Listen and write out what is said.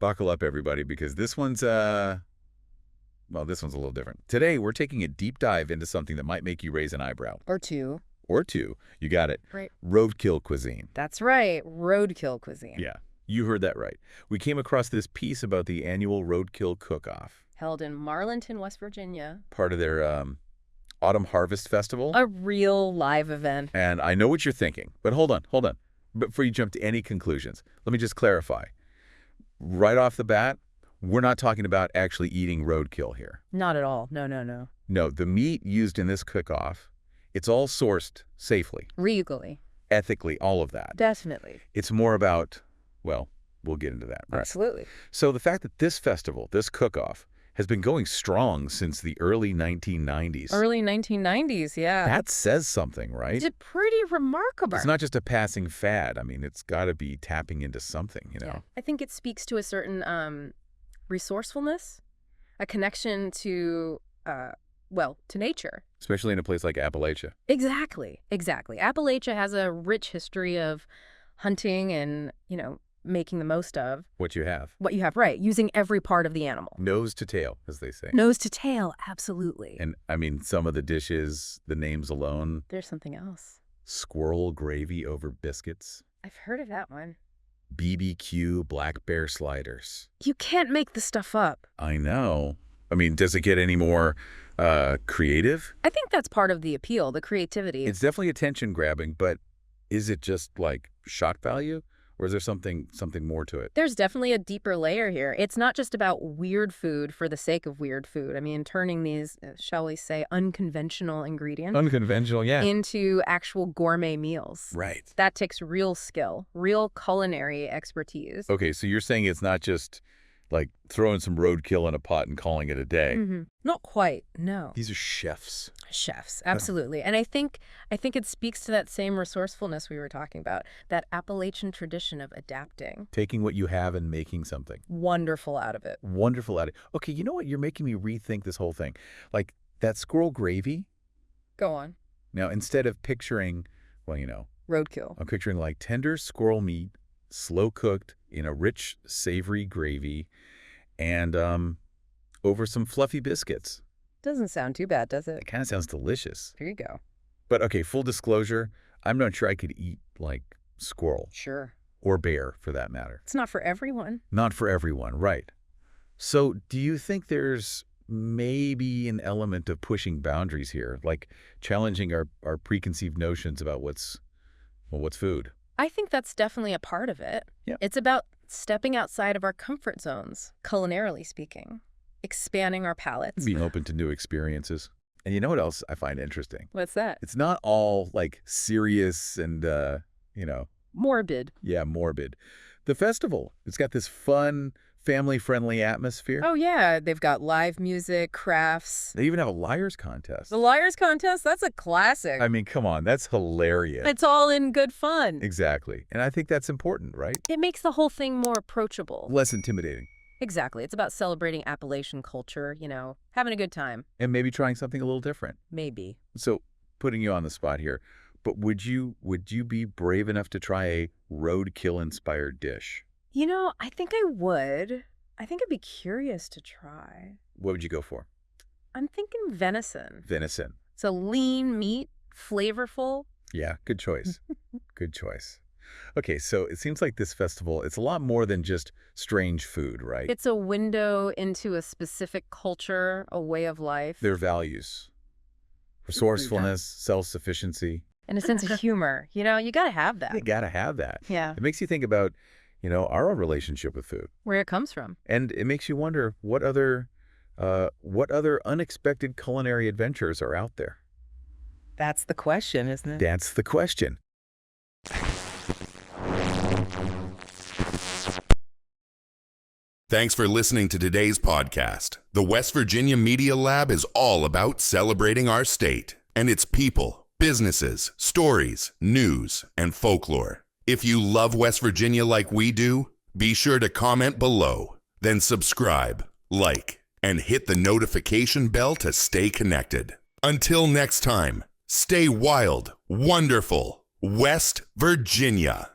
Buckle up, everybody, because this one's, well, this one's a little different. Today, we're taking a deep dive into something that might make you raise an eyebrow. Or two. Or two. You got it. Right. Roadkill cuisine. That's right. Roadkill cuisine. Yeah, you heard that right. We came across this piece about the annual Roadkill Cook-Off. Held in Marlinton, West Virginia. Part of their Autumn Harvest Festival. A real live event. And I know what you're thinking, but hold on. Before you jump to any conclusions, let me just clarify. Right off the bat, we're not talking about actually eating roadkill here. Not at all. No. No, the meat used in this cook-off, it's all sourced safely. Legally. Ethically, all of that. Definitely. It's more about, well, we'll get into that. Right? Absolutely. So the fact that this festival, this cook-off, has been going strong since the early 1990s. Early 1990s, yeah. That says something, right? It's pretty remarkable. It's not just a passing fad. I mean, it's got to be tapping into something, you know? Yeah. I think it speaks to a certain resourcefulness, a connection to, to nature. Especially in a place like Appalachia. Exactly. Appalachia has a rich history of hunting and, making the most of what you have, right, using every part of the animal. Nose to tail, as they say. Nose to tail, absolutely. And, I mean, some of the dishes, the names alone. There's something else. Squirrel gravy over biscuits. I've heard of that one. BBQ black bear sliders. You can't make this stuff up. I know. I mean, does it get any more creative? I think that's part of the appeal, the creativity. It's definitely attention-grabbing, but is it just, like, shock value? Or is there something more to it? There's definitely a deeper layer here. It's not just about weird food for the sake of weird food. I mean, turning these, shall we say, unconventional ingredients. Unconventional, yeah. Into actual gourmet meals. Right. That takes real skill, real culinary expertise. Okay, so you're saying it's not just like throwing some roadkill in a pot and calling it a day. Mm-hmm. Not quite, no. These are chefs. Chefs, absolutely. And I think it speaks to that same resourcefulness we were talking about, that Appalachian tradition of adapting. Taking what you have and making something. Wonderful out of it. Wonderful out of it. Okay, you know what? You're making me rethink this whole thing. Like that squirrel gravy. Go on. Now, instead of picturing, roadkill. I'm picturing like tender squirrel meat, slow cooked in a rich, savory gravy, and over some fluffy biscuits. Doesn't sound too bad, does it? It kind of sounds delicious. Here you go. But okay, full disclosure, I'm not sure I could eat like squirrel. Sure. Or bear, for that matter. It's not for everyone. Not for everyone, right. So do you think there's maybe an element of pushing boundaries here, like challenging our preconceived notions about what's food? I think that's definitely a part of it. Yeah. It's about stepping outside of our comfort zones, culinarily speaking, expanding our palates. Being open to new experiences. And you know what else I find interesting? What's that? It's not all like serious and, morbid. Yeah, morbid. The festival, it's got this fun, family-friendly atmosphere. Oh, yeah. They've got live music, crafts. They even have a liar's contest. The liar's contest? That's a classic. I mean, come on. That's hilarious. It's all in good fun. Exactly. And I think that's important, right? It makes the whole thing more approachable. Less intimidating. Exactly. It's about celebrating Appalachian culture, having a good time. And maybe trying something a little different. Maybe. So, putting you on the spot here, but would you be brave enough to try a roadkill-inspired dish? I think I would. I think I'd be curious to try. What would you go for? I'm thinking venison. Venison. It's a lean meat, flavorful. Yeah, good choice. Good choice. Okay, so it seems like this festival, it's a lot more than just strange food, right? It's a window into a specific culture, a way of life. Their values. Resourcefulness, self-sufficiency. And a sense of humor. You got to have that. You got to have that. Yeah. It makes you think about, our own relationship with food. Where it comes from. And it makes you wonder what other unexpected culinary adventures are out there. That's the question, isn't it? That's the question. Thanks for listening to today's podcast. The West Virginia Media Lab is all about celebrating our state and its people, businesses, stories, news, and folklore. If you love West Virginia like we do, be sure to comment below, then subscribe, like, and hit the notification bell to stay connected. Until next time, stay wild, wonderful, West Virginia.